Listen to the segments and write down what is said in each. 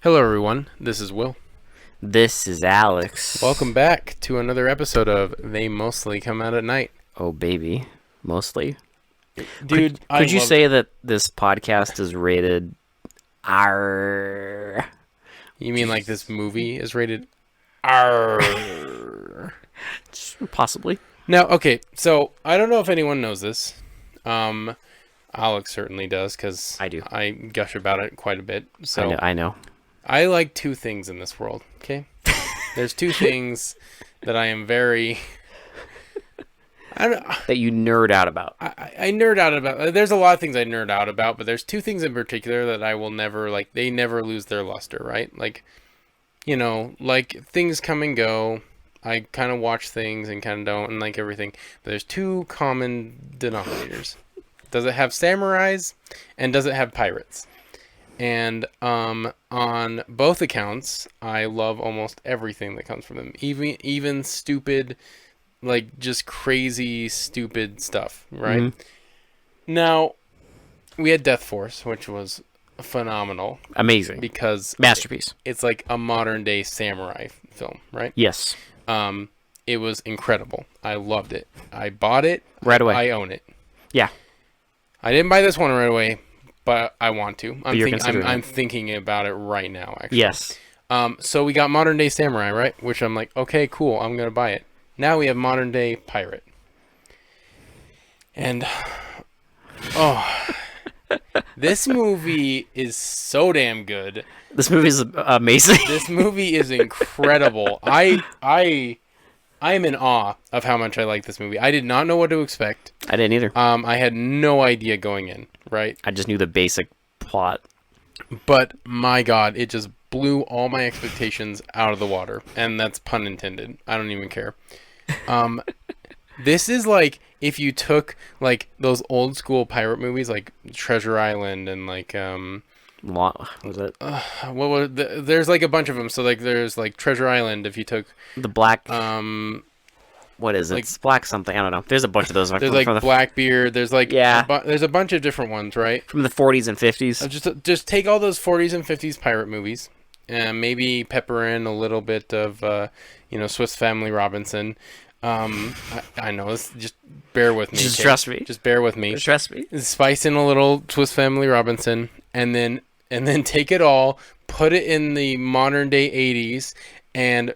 Hello, everyone. This is Will. This is Alex. Welcome back to another episode of They Mostly Come Out at Night. Oh, baby. Mostly. Dude, could you say that this podcast is rated R? You mean like this movie is rated R? Possibly. Now, okay, so I don't know if anyone knows this. Alex certainly does, because I do. I gush about it quite a bit. So I know. I like two things in this world, okay? There's two things that I am very... that you nerd out about. I nerd out about. There's a lot of things I nerd out about, but there's two things in particular that I will never, like, they never lose their luster, right? Like, you know, like, things come and go. I kind of watch things and kind of don't, and like everything. But there's two common denominators. Does it have samurais, and does it have pirates? And on both accounts, I love almost everything that comes from them. Even stupid, like, just crazy, stupid stuff, right? Mm-hmm. Now, we had Death Force, which was phenomenal. Amazing. Because... Masterpiece. It's like a modern-day samurai film, right? Yes. It was incredible. I loved it. I bought it. Right away. I own it. Yeah. I didn't buy this one right away, but I want to. I'm it. thinking about it right now, actually. Yes. So we got modern day samurai, right? Which I'm like, okay, cool. I'm gonna buy it. Now we have modern day pirate. And this movie is so damn good. This movie is amazing. This movie is incredible. I am in awe of how much I like this movie. I did not know what to expect. I didn't either. I had no idea going in, right? I just knew the basic plot. But my God, it just blew all my expectations out of the water. And that's pun intended. I don't even care. This is like if you took like those old school pirate movies like Treasure Island and like What was it? There's like a bunch of them. So like there's like Treasure Island if you took The Black what is it? like, It's Black something. I don't know. There's a bunch of those. There's like Blackbeard. There's like Yeah. there's a bunch of different ones, right? From the 40s and 50s. Just take all those 40s and 50s pirate movies, and maybe pepper in a little bit of Swiss Family Robinson. I know this. Just bear with me. Just okay? trust me. Just bear with me. Just trust me. Spice in a little Swiss Family Robinson, and then take it all, put it in the modern day 80s, and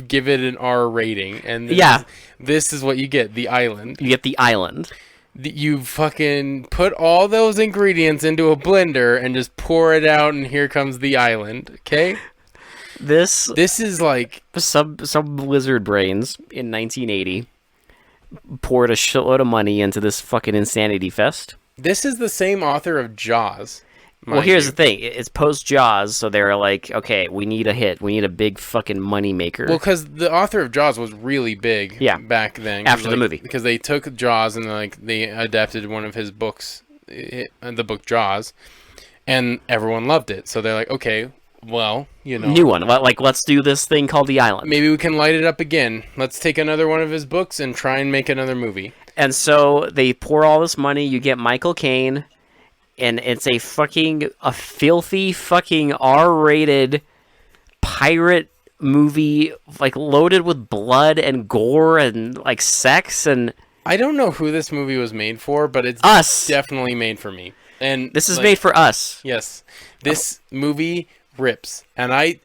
give it an R rating. And this is what you get: the island. You get the island. You fucking put all those ingredients into a blender and just pour it out, and here comes the island. Okay. This is like some lizard brains in 1980 poured a shitload of money into this fucking insanity fest. This is the same author of Jaws. Well, here's the thing. It's post Jaws, so they're like, okay, we need a hit. We need a big fucking money maker. Well, because the author of Jaws was really big back then. After the movie. Because they took Jaws and they adapted one of his books, the book Jaws, and everyone loved it. So they're like, okay, well, new one. Like, let's do this thing called The Island. Maybe we can light it up again. Let's take another one of his books and try and make another movie. And so they pour all this money. You get Michael Caine, and it's a filthy fucking R-rated pirate movie, like loaded with blood and gore and like sex. And I don't know who this movie was made for, but it's definitely made for me. And this is made for us. Yes, this movie rips. And I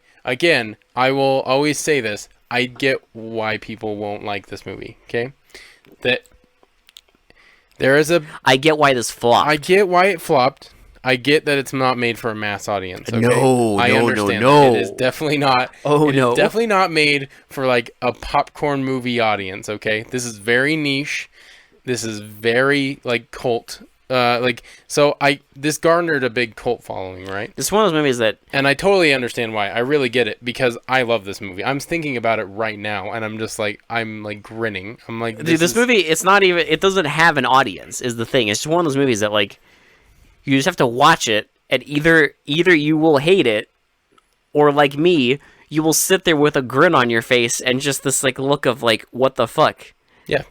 will always say this. I get why people won't like this movie, okay? I get why this flopped. I get why it flopped. I get that it's not made for a mass audience, okay? No. It is definitely not. It is definitely not made for like a popcorn movie audience, okay? This is very niche. This is very like cult. This garnered a big cult following, right? This is one of those movies that... And I totally understand why. I really get it, because I love this movie. I'm thinking about it right now, and I'm just like, I'm like grinning. I'm like, this movie, it's not even... It doesn't have an audience, is the thing. It's just one of those movies that, like, you just have to watch it, and either you will hate it, or like me, you will sit there with a grin on your face, and just this, like, look of, like, what the fuck? Yeah.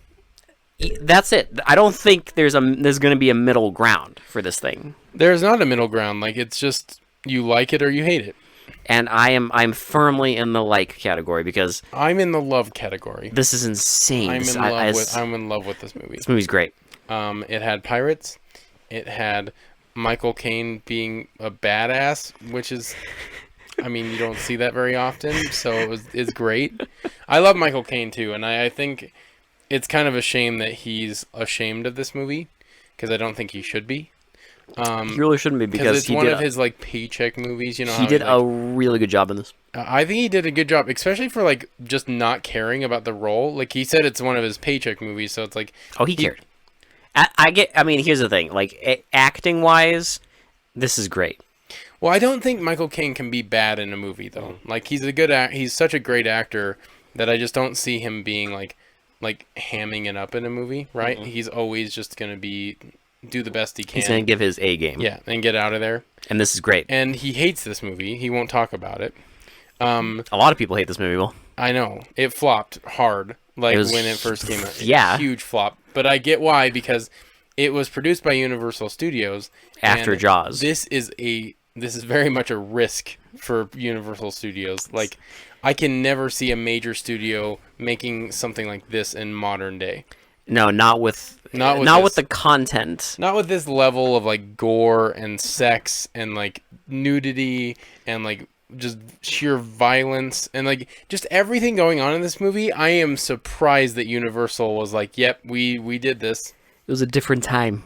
That's it. I don't think there's going to be a middle ground for this thing. There's not a middle ground. Like, it's just You like it or you hate it. And I'm firmly in the like category because I'm in the love category. this is insane. I'm in love with this movie. This movie's great. It had pirates. It had Michael Caine being a badass, which is, I mean, you don't see that very often, so it's great. I love Michael Caine too, and I think it's kind of a shame that he's ashamed of this movie, because I don't think he should be. He really shouldn't be because it's one of his like paycheck movies. You know, he did a really good job in this. I think he did a good job, especially for like just not caring about the role. Like he said, it's one of his paycheck movies, so it's like he cared. I mean, here's the thing. Like acting wise, this is great. Well, I don't think Michael Caine can be bad in a movie though. Like he's a good he's such a great actor that I just don't see him being like hamming it up in a movie. Right? He's always just gonna do the best he can. He's gonna give his A game. Yeah, and get out of there. And this is great. And he hates this movie. He won't talk about it. A lot of people hate this movie, Will. I know. It flopped hard, like when it first came out. Yeah. Huge flop. But I get why, because it was produced by Universal Studios. After Jaws. This is very much a risk for Universal Studios. Like, I can never see a major studio making something like this in modern day. No, not with the content. Not with this level of like gore and sex and like nudity and like just sheer violence and like just everything going on in this movie. I am surprised that Universal was like, "Yep, we did this." It was a different time.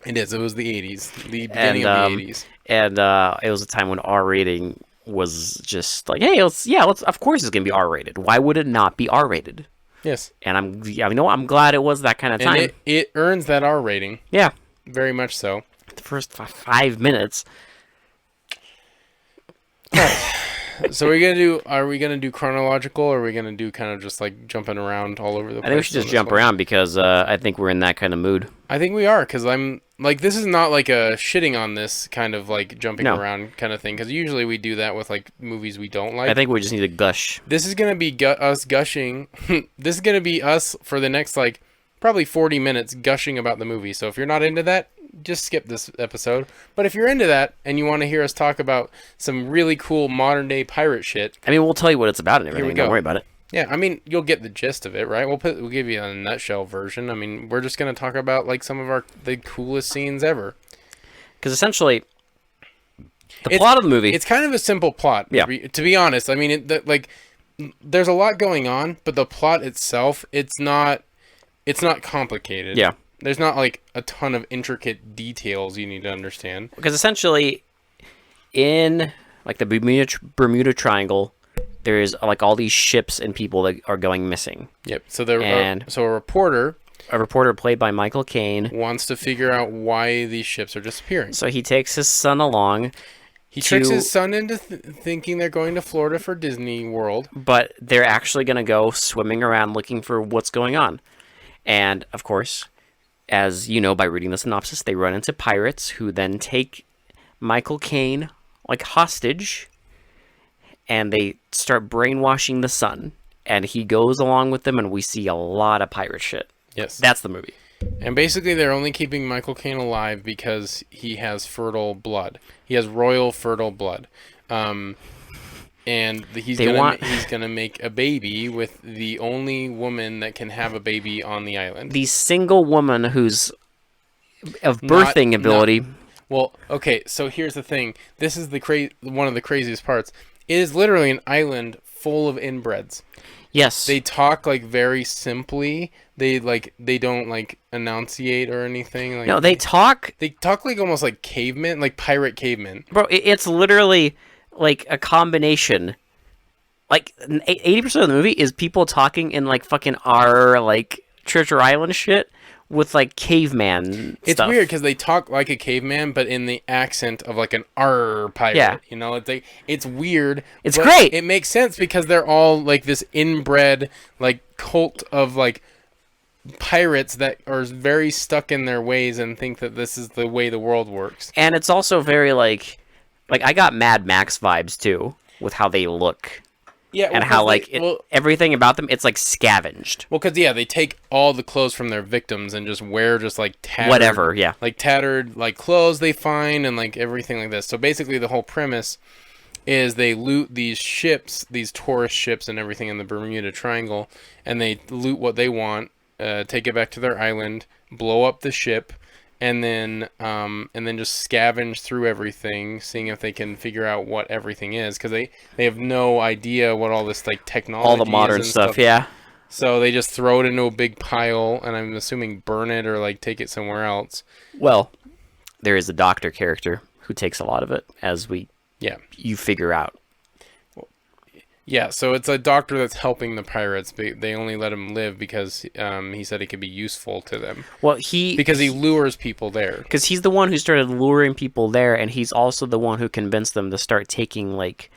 It is. It was the 80s, the beginning of the 80s, and it was a time when R rating was just like, "Hey, let's of course it's gonna be R rated. Why would it not be R rated?" Yes. And I'm glad it was that kind of time. And it earns that R rating. Yeah. Very much so. The first 5 minutes. So are we gonna do chronological, or are we gonna do kind of just like jumping around all over the place? I think we should just jump around because I think we're in that kind of mood. I think we are, because I'm like, this is not like a shitting on this kind of like jumping around kind of thing, because usually we do that with like movies we don't like. I think we just need to gush. This is gonna be us gushing. This is gonna be us for the next like probably 40 minutes gushing about the movie. So if you're not into that, just skip this episode. But if you're into that and you want to hear us talk about some really cool modern day pirate shit, I mean, we'll tell you what it's about and everything. Here we go. Don't worry about it. Yeah, I mean, you'll get the gist of it, right? We'll give you a nutshell version. I mean, we're just gonna talk about like some of the coolest scenes ever. Because essentially, the plot of the movie, it's kind of a simple plot. Yeah. To be honest, I mean, there's a lot going on, but the plot itself, it's not complicated. Yeah. There's not like a ton of intricate details you need to understand. Because essentially, in like the Bermuda Triangle, there's like all these ships and people that are going missing. Yep. So a reporter played by Michael Caine wants to figure out why these ships are disappearing. So he takes his son along. He tricks his son into thinking they're going to Florida for Disney World, but they're actually going to go swimming around looking for what's going on. And of course, as you know by reading the synopsis, they run into pirates who then take Michael Caine like hostage, and they start brainwashing the son, and he goes along with them, and we see a lot of pirate shit. Yes. That's the movie. And basically they're only keeping Michael Caine alive because he has fertile blood. He has royal fertile blood. And he's gonna make a baby with the only woman that can have a baby on the island. The single woman who's of birthing ability. Well, okay, so here's the thing. This is one of the craziest parts. It is literally an island full of inbreds. Yes. They talk like very simply. They don't like enunciate or anything. Like, no, they talk like almost like cavemen, like pirate cavemen. Bro, it's literally like a combination. Like 80% of the movie is people talking in like fucking our like Treasure Island shit with like caveman It's stuff. weird because they talk like a caveman, but in the accent of like an R pirate. Yeah. You know, it's weird. It's great. It makes sense because they're all like this inbred like cult of like pirates that are very stuck in their ways and think that this is the way the world works. And it's also very like I got Mad Max vibes too with how they look. Yeah, well, and how 'cause like everything about them, it's like scavenged. well, because yeah, they take all the clothes from their victims and just wear just like tattered, Whatever, yeah. like tattered like clothes they find and like everything like this. So basically, the whole premise is they loot these ships, these tourist ships and everything in the Bermuda Triangle, and they loot what they want, take it back to their island, blow up the ship, and then just scavenge through everything, seeing if they can figure out what everything is, because they have no idea what all this like technology All the is modern and stuff, yeah. So they just throw it into a big pile, and I'm assuming burn it or like take it somewhere else. Well, there is a doctor character who takes a lot of it, as Yeah. you figure out. Yeah, so it's a doctor that's helping the pirates. They only let him live because he said it could be useful to them. Well, because he lures people there. Because he's the one who started luring people there, and he's also the one who convinced them to start taking, like...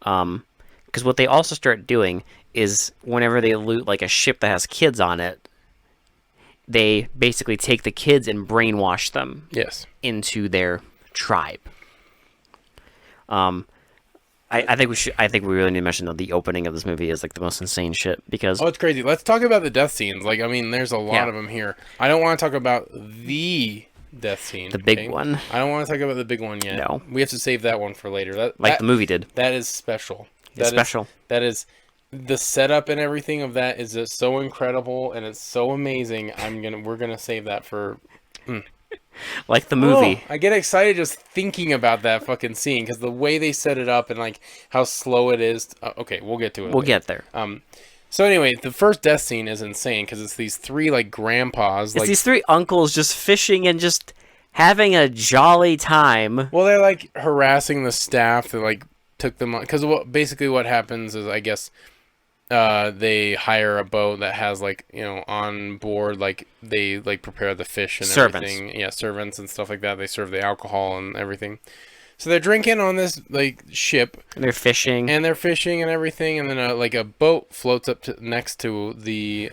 Because what they also start doing is whenever they loot, like, a ship that has kids on it, they basically take the kids and brainwash them Yes. into their tribe. I think we really need to mention that the opening of this movie is like the most insane shit because it's crazy. Let's talk about the death scenes. Like, I mean, there's a lot of them here. I don't want to talk about the death scene. The big one. I don't want to talk about the big one yet. No. We have to save that one for later. The movie did. That is special. It's special. That is the setup and everything of that is just so incredible and it's so amazing. We're gonna save that for. Like the movie. I get excited just thinking about that fucking scene because the way they set it up and like how slow it is. Okay, we'll get to it. We'll get there. So anyway, the first death scene is insane because it's these three like grandpas. It's these three uncles just fishing and just having a jolly time. Well, they're like harassing the staff that like took them on because basically what happens is I guess they hire a boat that has like on board like they like prepare the fish and everything. Yeah, servants and stuff like that. They serve the alcohol and everything. So they're drinking on this like ship. And they're fishing. And everything. And then like a boat floats up next to the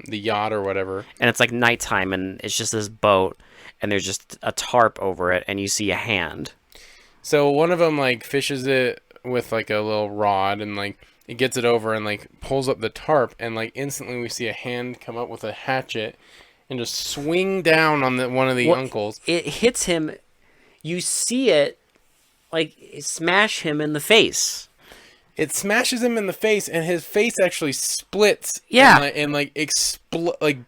yacht or whatever. And it's like nighttime, and it's just this boat, and there's just a tarp over it, and you see a hand. So one of them like fishes it with like a little rod, and like it gets it over and like pulls up the tarp, and like instantly we see a hand come up with a hatchet and just swing down on one of the uncles. It hits him. You see it. Like, smash him in the face. It smashes him in the face, and his face actually splits. Yeah. And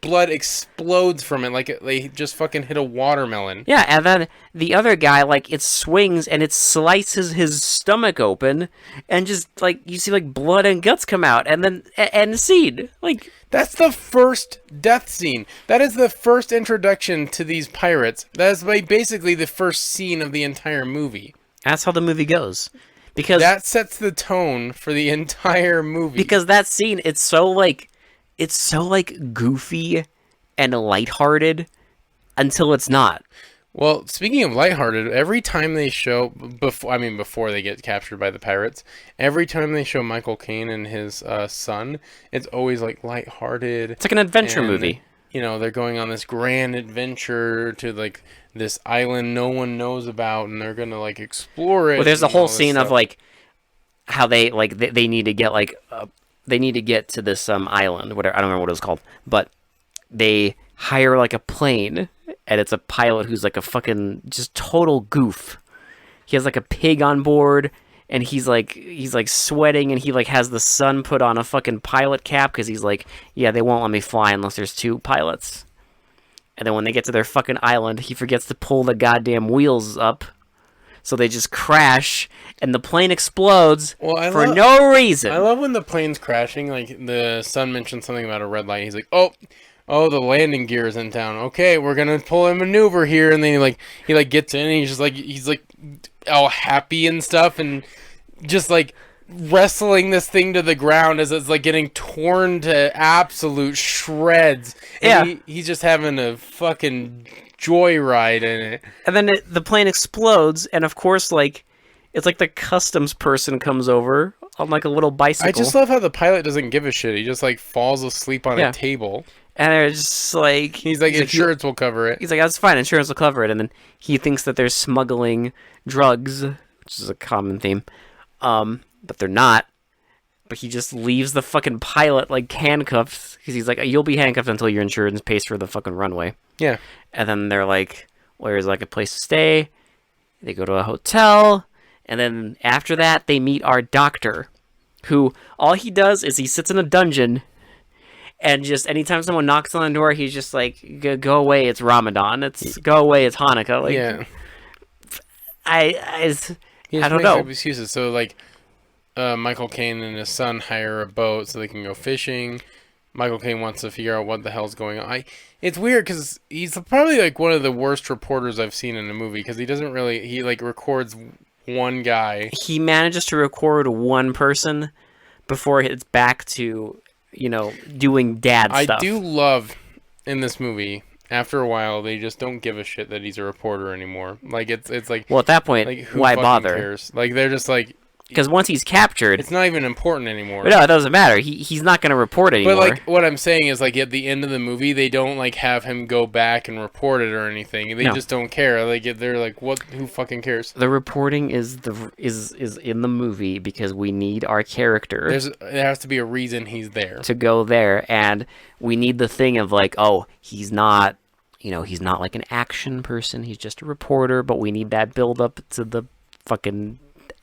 blood explodes from it, like they just fucking hit a watermelon. Yeah, and then the other guy, like, it swings, and it slices his stomach open, and just, like, you see, like, blood and guts come out, and then, and the scene. Like... That's the first death scene. That is the first introduction to these pirates. That is basically the first scene of the entire movie. That's how the movie goes. Because that sets the tone for the entire movie. Because that scene, it's so goofy and lighthearted until it's not. Well, speaking of lighthearted, every time they show before they get captured by the pirates, every time they show Michael Caine and his son, it's always like lighthearted. It's like an adventure movie. They're going on this grand adventure to like this island no one knows about, and they're gonna like explore it. Well, there's a whole scene of like how they like they need to get like they need to get to this island. Whatever, I don't remember what it was called, but they hire like a plane, and it's a pilot who's like a fucking just total goof. He has like a pig on board. And he's like sweating, and he like has the son put on a fucking pilot cap because he's like, yeah, they won't let me fly unless there's two pilots. And then when they get to their fucking island, he forgets to pull the goddamn wheels up, so they just crash, and the plane explodes for no reason. I love when the plane's crashing. Like the son mentioned something about a red light. He's like, oh, the landing gear is in town. Okay, we're gonna pull a maneuver here, and then he gets in, and he's like all happy and stuff, and just like wrestling this thing to the ground as it's like getting torn to absolute shreds. And yeah, he's just having a fucking joyride in it. And then the plane explodes, and of course, like it's like the customs person comes over on like a little bicycle. I just love how the pilot doesn't give a shit. He just like falls asleep on a table. And they're just like... He's like, insurance will cover it. He's like, that's fine, insurance will cover it. And then he thinks that they're smuggling drugs, which is a common theme. But they're not. but he just leaves the fucking pilot like handcuffed because he's like, you'll be handcuffed until your insurance pays for the fucking runway. Yeah. And then they're like, well, there's like a place to stay. They go to a hotel, and then after that, they meet our doctor, who all he does is he sits in a dungeon, and just anytime someone knocks on the door, he's just like, "Go away, it's Ramadan. Go away, it's Hanukkah." Like, Yeah. I He just don't makes know. up excuses. So like, Michael Caine and his son hire a boat so they can go fishing. Michael Caine wants to figure out what the hell's going on. It's weird because he's probably like one of the worst reporters I've seen in a movie because he doesn't really he like records one guy. He manages to record one person before it's back to doing dad stuff. I do love in this movie. After a while, they just don't give a shit that he's a reporter anymore. Like it's like, well, at that point, like who why fucking bother? cares? Like they're just like, because once he's captured, it's not even important anymore. But no, it doesn't matter. He's not going to report anymore. But like what I'm saying is like at the end of the movie, they don't like have him go back and report it or anything. They just don't care. Like they're like, what? Who fucking cares? The reporting is in the movie because we need our character. There has to be a reason he's there to go there, and we need the thing of like, oh, he's not, he's not like an action person. He's just a reporter. But we need that build up to the fucking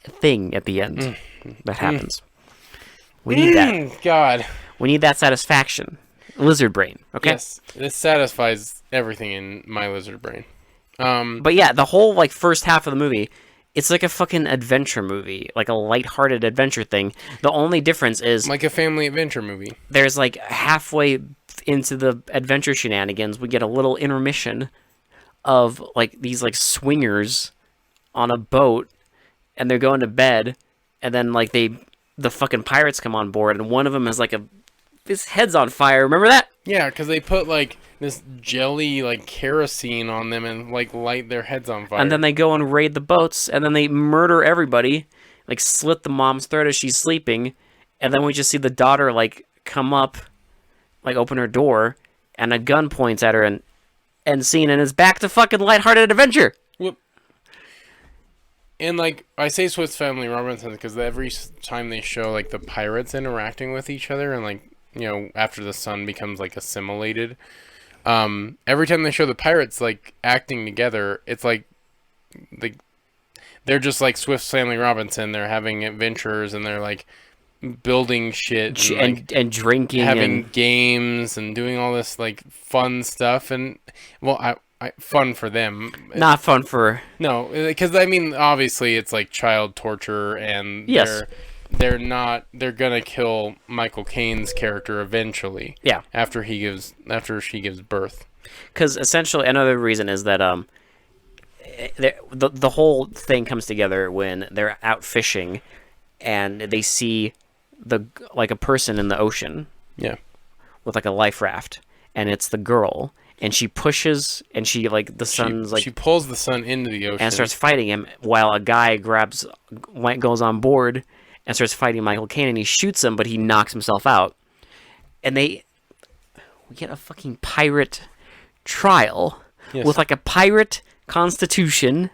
thing at the end that happens. We need that. God. We need that satisfaction. Lizard brain. Okay. Yes, this satisfies everything in my lizard brain. But yeah, the whole like first half of the movie, it's like a fucking adventure movie, like a lighthearted adventure thing. The only difference is like a family adventure movie. There's like halfway into the adventure shenanigans, we get a little intermission of like these like swingers on a boat. And they're going to bed, and then like the fucking pirates come on board, and one of them is like his head's on fire. Remember that? Yeah, because they put like this jelly like kerosene on them and like light their heads on fire. And then they go and raid the boats, and then they murder everybody, like slit the mom's throat as she's sleeping, and then we just see the daughter like come up, like open her door, and a gun points at her, and scene, and it's back to fucking lighthearted adventure. Whoop. And, like, I say Swiss Family Robinson because every time they show, like, the pirates interacting with each other and, like, after the son becomes, like, assimilated, every time they show the pirates, like, acting together, it's like, they're just like Swiss Family Robinson. They're having adventures and they're, like, building shit and drinking having games and doing all this, like, fun stuff. And, well, fun for them. Not fun for... No, because, I mean, obviously it's, like, child torture, and yes. they're gonna kill Michael Caine's character eventually. Yeah. After she gives birth. Because, essentially, another reason is that, the whole thing comes together when they're out fishing, and they see a person in the ocean. Yeah. With, like, a life raft, and it's the girl... And she pushes, and she, like, the son's, like... She pulls the son into the ocean. And starts fighting him, while a guy goes on board, and starts fighting Michael Caine, and he shoots him, but he knocks himself out. And we get a fucking pirate trial, yes. with, like, a pirate constitution,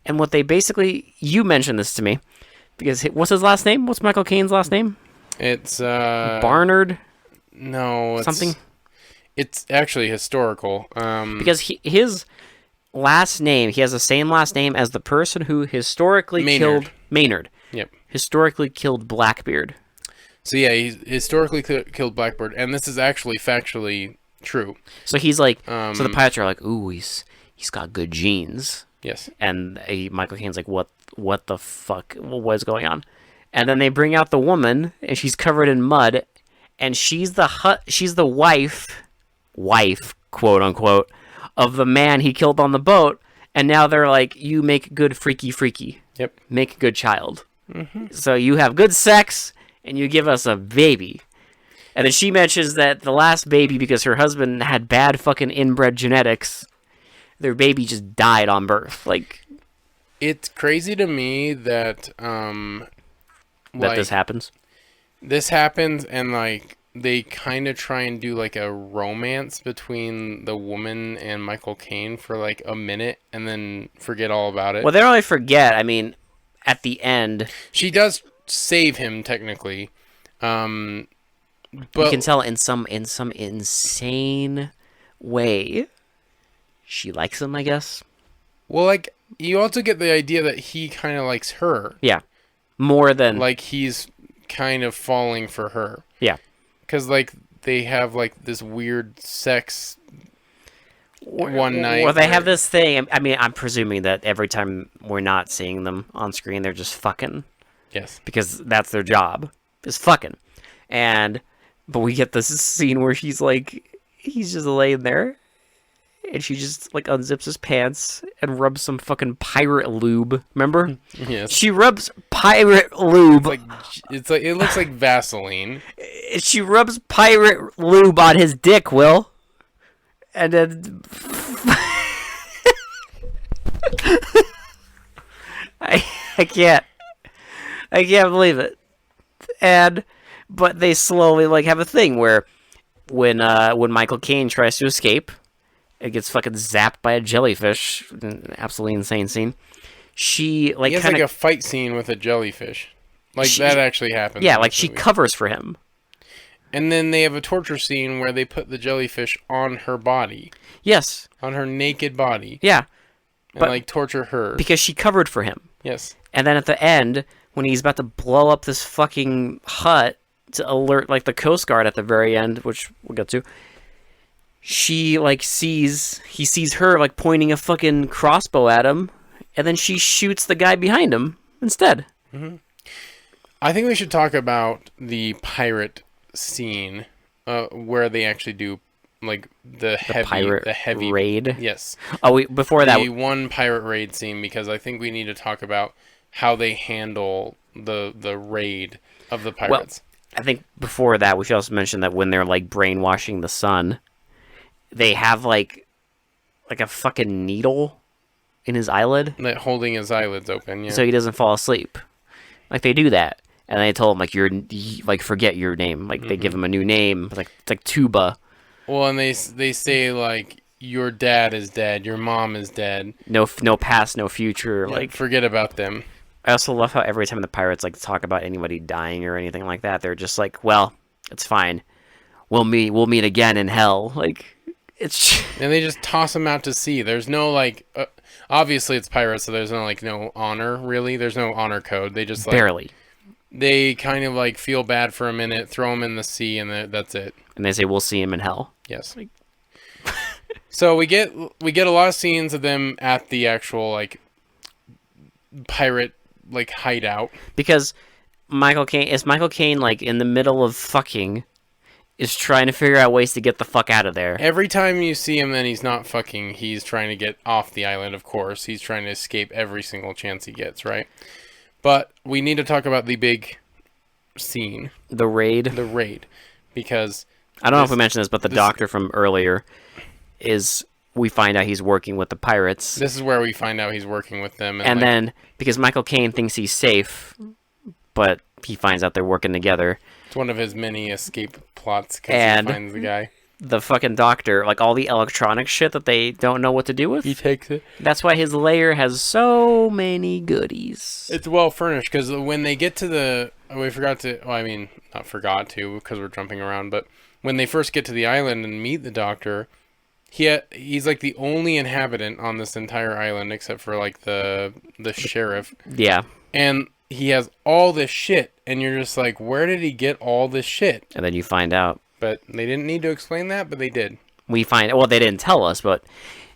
and what they basically... You mentioned this to me, because, what's his last name? What's Michael Caine's last name? It's, Barnard? No, it's... Something? It's actually historical. Because his last name, he has the same last name as the person who historically killed... Maynard. Yep. Historically killed Blackbeard. So yeah, he historically killed Blackbeard, and this is actually factually true. So he's like... so the pirates are like, ooh, he's got good genes. Yes. And Michael Caine's like, what the fuck? What is going on? And then they bring out the woman, and she's covered in mud, and she's the wife, quote unquote, of the man he killed on the boat, and now they're like, you make good freaky. Yep. Make a good child. Mm-hmm. So you have good sex, and you give us a baby. And then she mentions that the last baby, because her husband had bad fucking inbred genetics, their baby just died on birth. Like, it's crazy to me that this happens. This happens, and like they kind of try and do like a romance between the woman and Michael Caine for like a minute, and then forget all about it. Well, they don't really forget. I mean, at the end, she does save him technically, You But can tell in some insane way she likes him, I guess. well, like you also get the idea that he kind of likes her. Yeah. More than Like he's kind of falling for her. yeah. Because like they have like this weird sex one night. Well, they have where- this thing. I mean, I'm presuming that every time we're not seeing them on screen, they're just fucking Yes. because that's their job, is fucking. But we get this scene where he's just laying there, and she just like unzips his pants and rubs some fucking pirate lube. Remember? Yes. She rubs pirate lube. It's like it looks like Vaseline. She rubs pirate lube on his dick, Will. And then I can't believe it. But they slowly like have a thing where when Michael Caine tries to escape, it gets fucking zapped by a jellyfish. An absolutely insane scene. She like He has kind like a of fight scene with a jellyfish. Like that actually happens. yeah, in like this she movie. covers for him. And then they have a torture scene where they put the jellyfish on her body, Yes, on her naked body, yeah, and but- like torture her. because she covered for him. Yes. And then at the end, when he's about to blow up this fucking hut to alert like the Coast Guard at the very end, which we'll get to, he sees her like pointing a fucking crossbow at him, and then she shoots the guy behind him instead. I think we should talk about the pirate scene, where they actually do like the heavy raid. Yes. Oh, before that, The one pirate raid scene, because I think we need to talk about how they handle the raid of the pirates. I think before that, we should also mention that when they're like brainwashing the son, they have like a fucking needle in his eyelid, Like holding his eyelids open. Yeah. so he doesn't fall asleep. Like they do that, and they told him like forget your name. Like they give him a new name. It's like Tuba. Well, and they say like your dad is dead, your mom is dead. No past, no future. Yeah, Like forget about them. I also love how every time the pirates like talk about anybody dying or anything like that, they're just like, well, it's fine. We'll meet again in hell. Like it's And they just toss them out to sea. There's no like, obviously it's pirates, so there's no honor really. There's no honor code. They just like barely. they kind of like feel bad for a minute, throw them in the sea, and that's it. And they say we'll see him in hell. Yes. So we get a lot of scenes of them at the actual like pirate like hideout. Because Michael Caine like in the middle of fucking is trying to figure out ways to get the fuck out of there. Every time you see him, then he's not fucking. He's trying to get off the island. Of course, he's trying to escape every single chance he gets. Right. But we need to talk about the big scene, The raid. the raid, because I don't know if we mentioned this, but the this- doctor from earlier we find out he's working with the pirates. this is where we find out he's working with them. And like, then because Michael Caine thinks he's safe, but he finds out they're working together. it's one of his many escape plots because he And- finds the guy. The fucking doctor, like all the electronic shit that they don't know what to do with. He takes it. That's why his lair has so many goodies. It's well furnished because when they get to the, we forgot to. Well, I mean, not forgot to because we're jumping around. But when they first get to the island and meet the doctor, he's like the only inhabitant on this entire island except for like the sheriff, Yeah. and he has all this shit, and you're just like, where did he get all this shit? And then you find out. But they didn't need to explain that, but they did. Well, they didn't tell us, but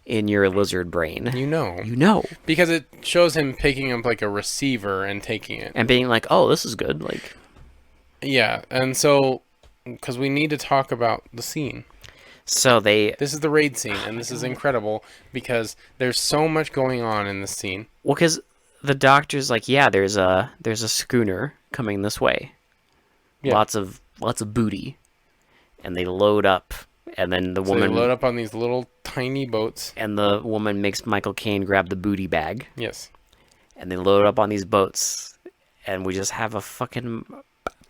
in your lizard brain, You know. you know. Because it shows him picking up like a receiver and taking it. And being like, oh, this is good. Like, Yeah, and so, because we need to talk about the scene. so they, This is the raid scene, and this is incredible because there's so much going on in this scene. well, because the doctor's like, yeah, there's a schooner coming this way. Yeah. Lots of booty. And they load up, and then the So woman they load up on these little tiny boats. and the woman makes Michael Caine grab the booty bag, Yes. and they load up on these boats, and we just have a fucking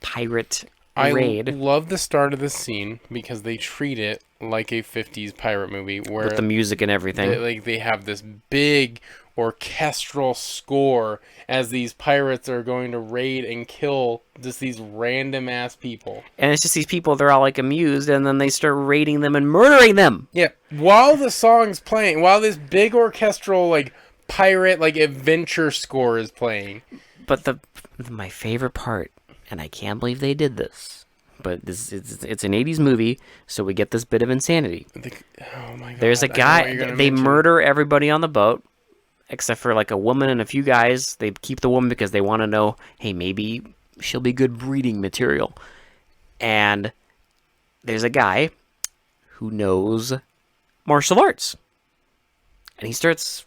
pirate raid I love the start of this scene because they treat it like a 50s pirate movie where with the music and everything. they have this big orchestral score as these pirates are going to raid and kill just these random ass people. And it's just these people, they're all like amused, and then they start raiding them and murdering them. Yeah, while the song's playing, while this big orchestral like pirate like adventure score is playing. But my favorite part, and I can't believe they did this, but it's an 80s movie, so we get this bit of insanity. Oh my god. There's a guy, they murder everybody on the boat, except for like a woman and a few guys. They keep the woman because they want to know, hey, maybe she'll be good breeding material. And there's a guy who knows martial arts. And he starts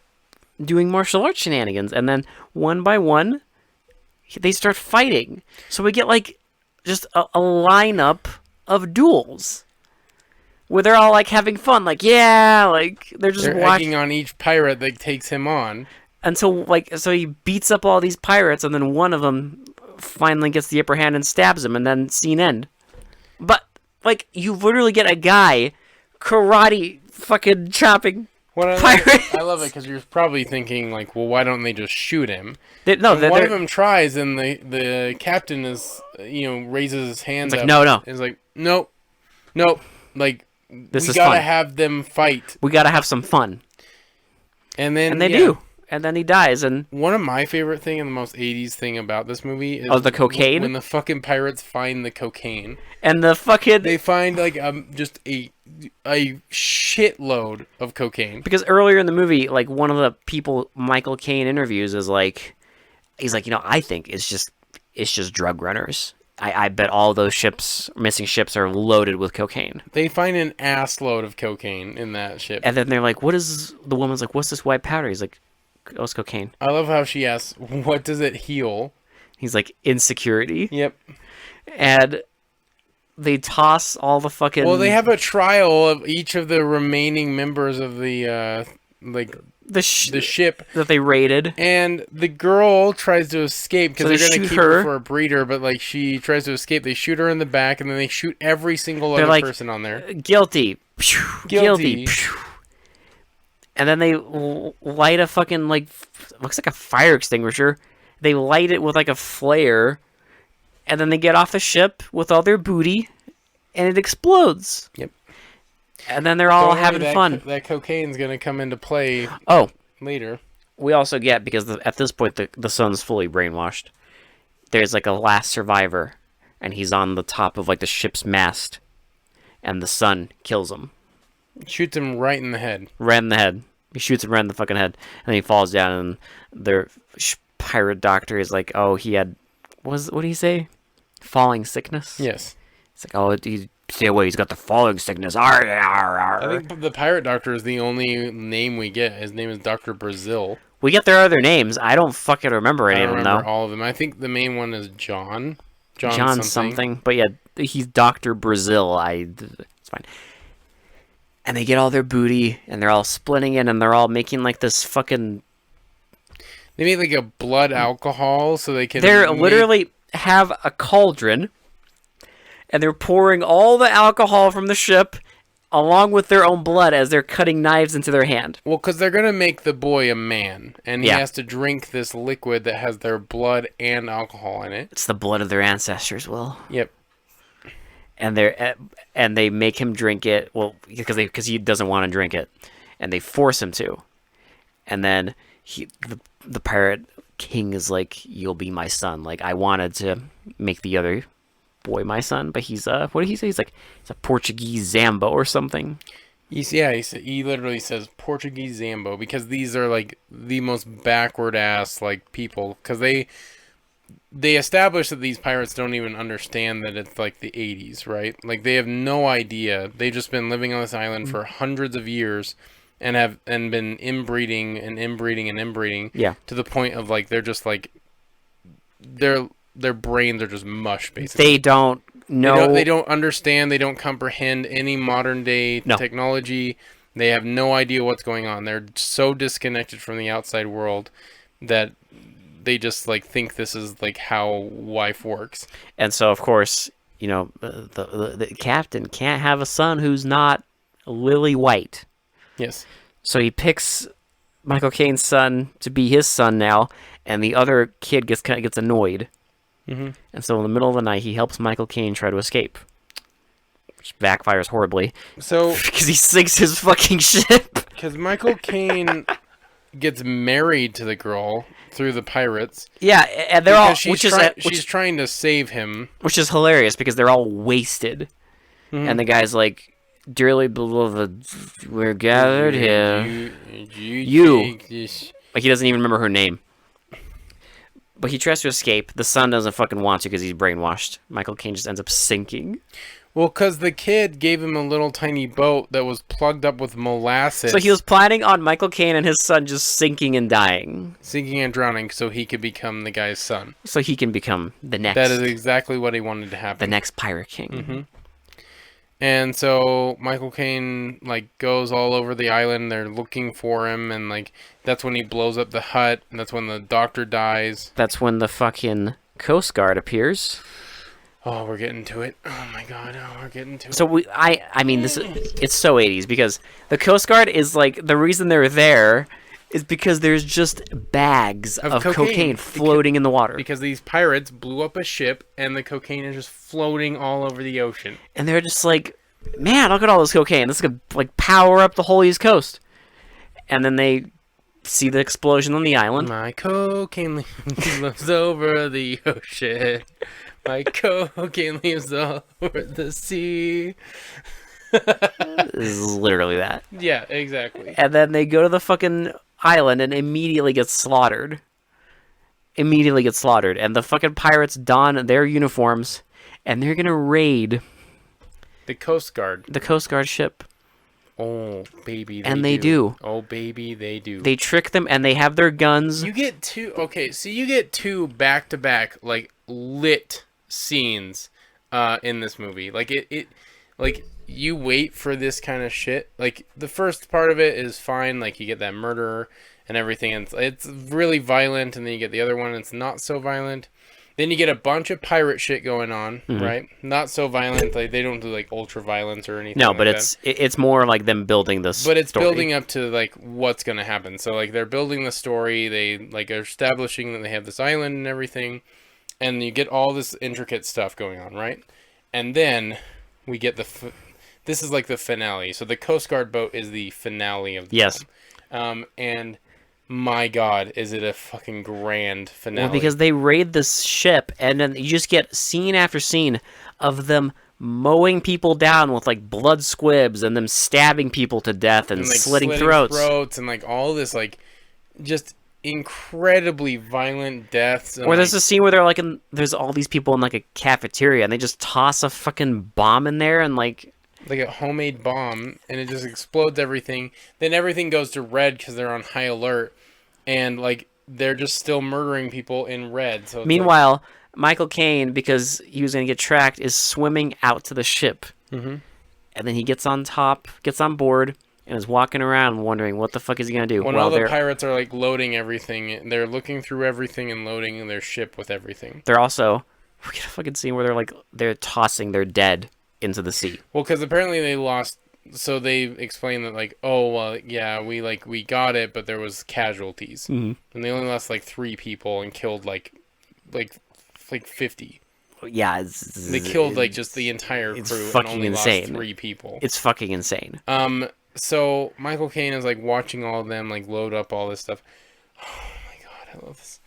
doing martial arts shenanigans. And then one by one, they start fighting. So we get like just a lineup of duels where they're all like having fun, like yeah, like they're just egging on each pirate that takes him on until so he beats up all these pirates, and then one of them finally gets the upper hand and stabs him, and then scene end. But like you literally get a guy karate fucking chopping pirates. I love it because you're probably thinking like, well, why don't they just shoot him? One of them tries, and the captain is raises his hands up. No. It's like nope, like. We gotta fun. Have them fight. We gotta have some fun. And then they do. And then he dies. And one of my favorite thing and the most 80s thing about this movie is the cocaine. When the fucking pirates find the cocaine. And the fucking they find like just a shitload of cocaine. Because earlier in the movie, like one of the people Michael Caine interviews is like, he's like, I think it's just drug runners. I bet all those missing ships are loaded with cocaine. They find an ass load of cocaine in that ship. And then they're like, the woman's like, what's this white powder? He's like, oh, it's cocaine. I love how she asks, what does it heal? He's like, insecurity. Yep. And they toss all the fucking... Well, they have a trial of each of the remaining members of the, the ship that they raided, and the girl tries to escape because they're going to keep her for a breeder, but like she tries to escape. They shoot her in the back, and then they shoot every single other person on there. Guilty. And then they light a fucking looks like a fire extinguisher. They light it with like a flare, and then they get off the ship with all their booty, and it explodes. Yep. And then they're all having fun. That cocaine's going to come into play later. We also get, because at this point the son's fully brainwashed, there's like a last survivor, and he's on the top of like the ship's mast, and the son kills him. Shoots him right in the head. Right in the head. He shoots him right in the fucking head, and he falls down, and the pirate doctor is like, oh, he had... what did he say? Falling sickness? Yes. It's like, oh, stay away, he's got the falling sickness. Arr, arr, arr. I think the pirate doctor is the only name we get. His name is Dr. Brazil. We get their other names. I don't fucking remember any of them, though. I remember all of them. I think the main one is John. John something. But yeah, he's Dr. Brazil. It's fine. And they get all their booty, and they're all splitting it, and they're all making like this fucking... They make like a blood alcohol so they can... They're literally have a cauldron, and they're pouring all the alcohol from the ship along with their own blood as they're cutting knives into their hand. Well, because they're going to make the boy a man, and he has to drink this liquid that has their blood and alcohol in it. It's the blood of their ancestors, Will. Yep. And they make him drink it, well, because he doesn't want to drink it, and they force him to. And then the pirate king is like, you'll be my son. Like, I wanted to make the other boy my son, but he's what did he say? He's like, it's a Portuguese Zambo or something. He literally says Portuguese Zambo, because these are like the most backward ass like people, because they establish that these pirates don't even understand that it's like the 80s, right? Like, they have no idea. They've just been living on this island for hundreds of years and been inbreeding to the point of like they're just like their brains are just mush, basically. They don't know. They don't understand. They don't comprehend any modern day technology. They have no idea what's going on. They're so disconnected from the outside world that they just like think this is like how life works. And so, of course, the captain can't have a son who's not lily white. Yes. So he picks Michael Caine's son to be his son now, and the other kid gets annoyed. Mm-hmm. And so in the middle of the night, he helps Michael Caine try to escape, which backfires horribly So, because he sinks his fucking ship. because Michael Caine gets married to the girl through the pirates. Yeah, and they're all Because she's trying to save him. which is hilarious because they're all wasted, and the guy's like, "Dearly beloved, we're gathered here." You. take this. Like he doesn't even remember her name. But he tries to escape. The son doesn't fucking want to because he's brainwashed. Michael Caine just ends up sinking. Well, because the kid gave him a little tiny boat that was plugged up with molasses. So he was planning on Michael Caine and his son just sinking and dying. sinking and drowning so he could become the guy's son. So he can become the next. That is exactly what he wanted to happen. the next Pirate King. Mm-hmm. And so Michael Caine like goes all over the island. They're looking for him, and like that's when he blows up the hut, and that's when the doctor dies. That's when the fucking Coast Guard appears. Oh, we're getting to it. Oh my god, we're getting to it. So I mean, it's so 80s because the Coast Guard is like, the reason they're there is because there's just bags of cocaine floating in the water. Because these pirates blew up a ship, and the cocaine is just floating all over the ocean. And they're just like, man, look at all this cocaine. This could like power up the whole East Coast. And then they see the explosion on the island. My cocaine lives over the ocean. My cocaine leaves all over the sea. This is literally that. Yeah, exactly. And then they go to the fucking island and immediately get slaughtered. And the fucking pirates don their uniforms and they're gonna raid The Coast Guard. the Coast Guard ship. Oh, baby. They do. Oh, baby, they do. They trick them and they have their guns. You get two. Okay, so you get two back-to-back, like, lit scenes in this movie. Like, like, you wait for this kind of shit. Like, the first part of it is fine. Like, you get that murderer and everything. And it's really violent. And then you get the other one, and it's not so violent. Then you get a bunch of pirate shit going on, right? Not so violent. Like, they don't do, like, ultra violence or anything. No, but like it's more like them building this. But it's story. building up to, like, what's going to happen. So, like, they're building the story. They, like, are establishing that they have this island and everything. And you get all this intricate stuff going on, right? And then we get this is like the finale. So the Coast Guard boat is the finale of the film. And my God, is it a fucking grand finale? Well, because they raid this ship, and then you just get scene after scene of them mowing people down with like blood squibs, and them stabbing people to death and like, slitting throats, and like all this like just incredibly violent deaths. And, or there's a scene where they're like there's all these people in like a cafeteria, and they just toss a fucking bomb in there, and like a homemade bomb, and it just explodes everything. Then everything goes to red because they're on high alert, and like they're just still murdering people in red. So meanwhile, Michael Caine, because he was gonna get tracked, is swimming out to the ship, and then he gets on board. And is walking around wondering what the fuck is he gonna do. When all the pirates are like loading everything, they're looking through everything and loading their ship with everything. They're also, we get a fucking scene where they're tossing their dead into the sea. Well, because apparently they lost. So they explained that like, oh well, yeah, we got it, but there was casualties, and they only lost like 3 people and killed like 50. Yeah, they killed like just the entire crew and only insane. Lost 3 people. It's fucking insane. So Michael Caine is like watching all of them like load up all this stuff. Oh my God, I love this,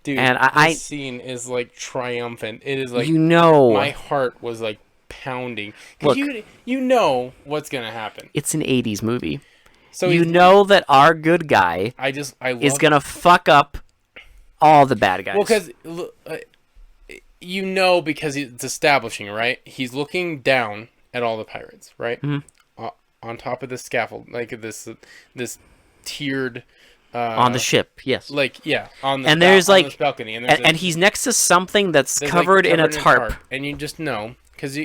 dude. And this scene is like triumphant. It is like, my heart was like pounding because you know what's gonna happen. It's an 80s movie, so you he's know that our good guy is gonna fuck up all the bad guys. Well, because you know, because it's establishing, right? He's looking down at all the pirates, right? On top of the scaffold, like this tiered on the ship, yes. Like on the there's on this balcony, and he's next to something that's covered in a tarp, and you just know because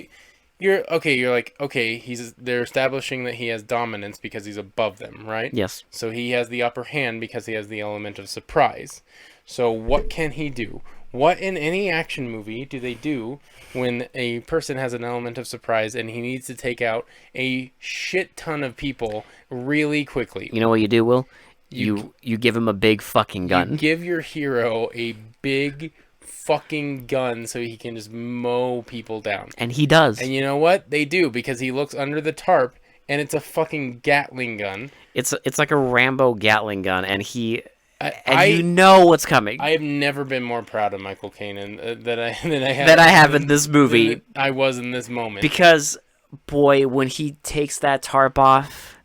you're like they're establishing that he has dominance because he's above them, right? Yes. So he has the upper hand because he has the element of surprise. So what can he do? What in any action movie do they do when a person has an element of surprise and he needs to take out a shit ton of people really quickly? You know what you do, Will? You give him a big fucking You gun. give your hero a big fucking gun so he can just mow people down. And he does. And you know what? They do, because he looks under the tarp and it's a fucking Gatling gun. It's like a Rambo Gatling gun, and I you know what's coming. I have never been more proud of Michael Caine than I have in this movie. than I was in this moment. Because, boy, when he takes that tarp off,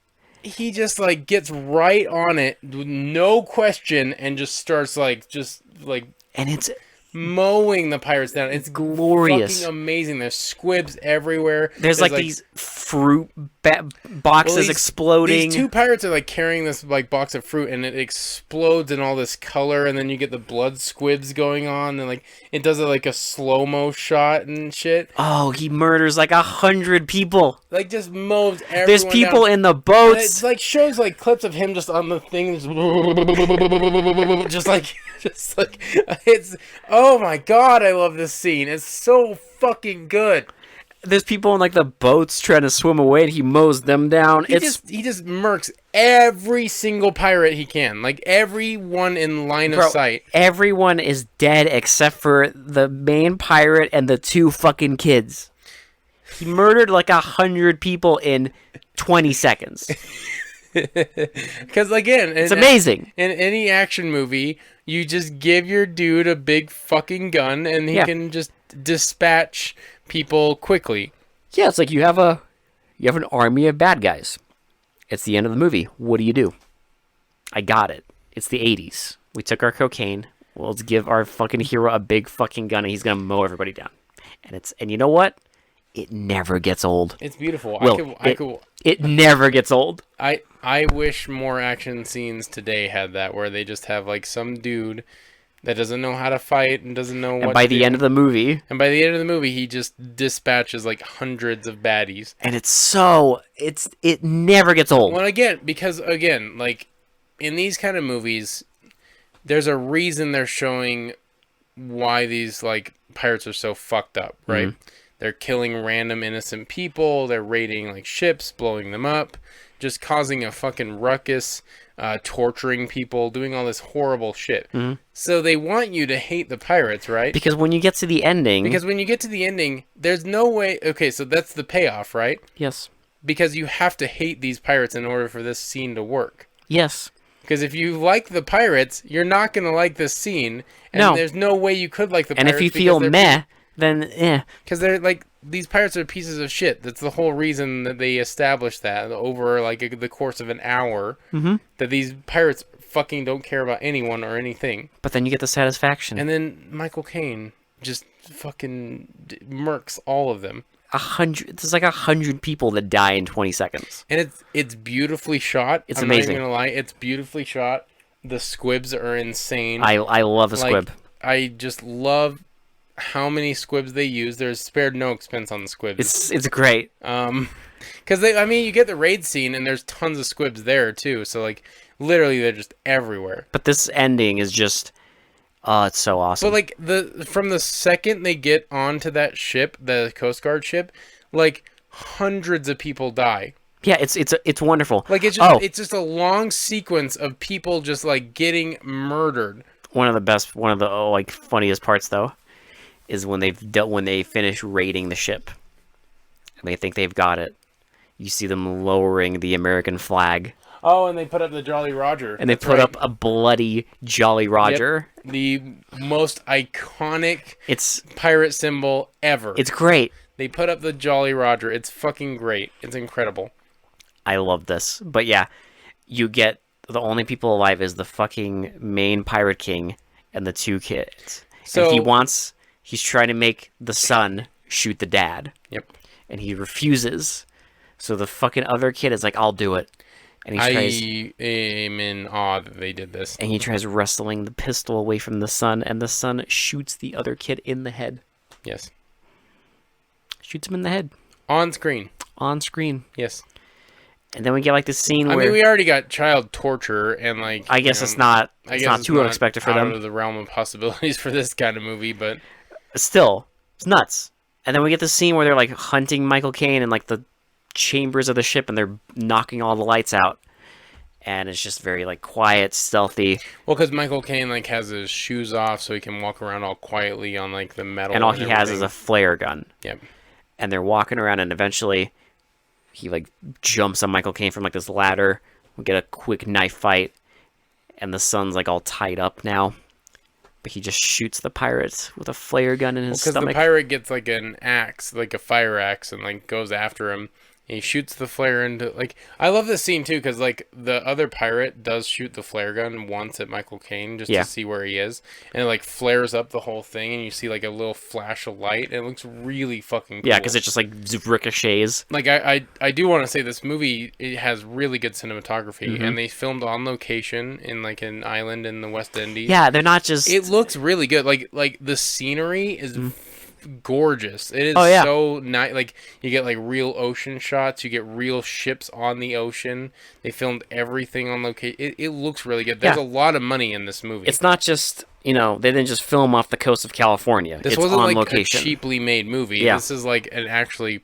He just like gets right on it, with no question, and just starts like and it's mowing the pirates down. It's glorious. fucking amazing. There's squibs everywhere. There's like these fruit boxes exploding. These two pirates are like carrying this like box of fruit, and it explodes in all this color, and then you get the blood squibs going on, and like it does like a slow-mo shot and shit. Oh, he murders like 100 people. Like just mows everyone There's people down. in the And boats. it like shows like clips of him just on the thing, just like it's. Oh my god, I love this scene. It's so fucking good. There's people in like the boats trying to swim away, and he mows them down. He just murks every single pirate he can, like everyone in line of sight. Everyone is dead except for the main pirate and the two fucking kids. He murdered like 100 people in 20 seconds. Because again, It's amazing. In any action movie, you just give your dude a big fucking gun, and he can just dispatch people quickly. Yeah, it's like you have an army of bad guys. It's the end of the movie. What do? I got it. It's the 80s. We took our cocaine. Well, let's give our fucking hero a big fucking gun, and he's gonna mow everybody down. And you know what? It never gets old. It's beautiful. It never gets old. I wish more action scenes today had that, where they just have like some dude that doesn't know how to fight and doesn't know what to do. And by the end of the movie, he just dispatches like hundreds of baddies. And it never gets old. Well, because like in these kind of movies, there's a reason they're showing why these like pirates are so fucked up, right? Mm-hmm. They're killing random innocent people. They're raiding like ships, blowing them up, just causing a fucking ruckus, torturing people, doing all this horrible shit. Mm-hmm. So they want you to hate the pirates, right? Because when you get to the ending, there's no way. Okay, so that's the payoff, right? Yes. Because you have to hate these pirates in order for this scene to work. Yes. Because if you like the pirates, you're not going to like this scene. And there's no way you could like the pirates. And if you feel meh, then because they're like, these pirates are pieces of shit. That's the whole reason that they established that over like the course of an hour, mm-hmm. that these pirates fucking don't care about anyone or anything. But then you get the satisfaction. And then Michael Caine just fucking murks all of them. 100. There's like 100 people that die in 20 seconds. And it's beautifully shot. It's amazing. I'm not even gonna lie, it's beautifully shot. The squibs are insane. I love a squib. I just love how many squibs they use. There's spared no expense on the squibs. It's great. Because you get the raid scene and there's tons of squibs there too. So like literally they're just everywhere. But this ending is just, it's so awesome. But like from the second they get onto that ship, the Coast Guard ship, like hundreds of people die. Yeah, it's wonderful. Like it's just a long sequence of people just like getting murdered. One of the like funniest parts though is when they finish raiding the ship and they think they've got it. You see them lowering the American flag. Oh, and they put up the Jolly Roger. And they put up a bloody Jolly Roger. Yep. The most iconic pirate symbol ever. It's great. They put up the Jolly Roger. It's fucking great. It's incredible. I love this. But yeah, you get the only people alive is the fucking main pirate king and the two kids. So and he's trying to make the son shoot the dad. Yep. And he refuses. So the fucking other kid is like, I'll do it. And I am in awe that they did this. And he tries wrestling the pistol away from the son, and the son shoots the other kid in the head. Yes. Shoots him in the head. On screen. On screen. Yes. And then we get like this scene where... we already got child torture, and like... I guess it's not too unexpected for them. Out of the realm of possibilities for this kind of movie, but... Still, it's nuts. And then we get the scene where they're like hunting Michael Caine in like the chambers of the ship, and they're knocking all the lights out. and it's just very like quiet, stealthy, Well, because Michael Caine like has his shoes off, so he can walk around all quietly on like the metal. and all he everything. has is a flare gun. Yep. And they're walking around, and eventually he like jumps on Michael Caine from like this ladder. We get a quick knife fight, and the son's like all tied up now. But he just shoots the pirate with a flare gun in his Because stomach. the pirate gets like an axe, like a fire axe, and like goes after him. And he shoots the flare into like. I love this scene too because like the other pirate does shoot the flare gun once at Michael Caine just Yeah. to see where he is, and it like flares up the whole thing, and you see like a little flash of light, and it looks really fucking cool. Yeah, because it just like ricochets. Like I do want to say this movie, it has really good cinematography, Mm-hmm. and they filmed on location in like an island in the West Indies. Yeah, they're not just. It looks really good. Like the scenery is gorgeous. It is Oh, yeah. so nice. Like you get like real ocean shots. You get real ships on the ocean. They filmed everything on location. It looks really good. There's Yeah. a lot of money in this movie. It's not just, they didn't just film off the coast of California. This it's wasn't on like location. a cheaply made movie. Yeah. This is like an actually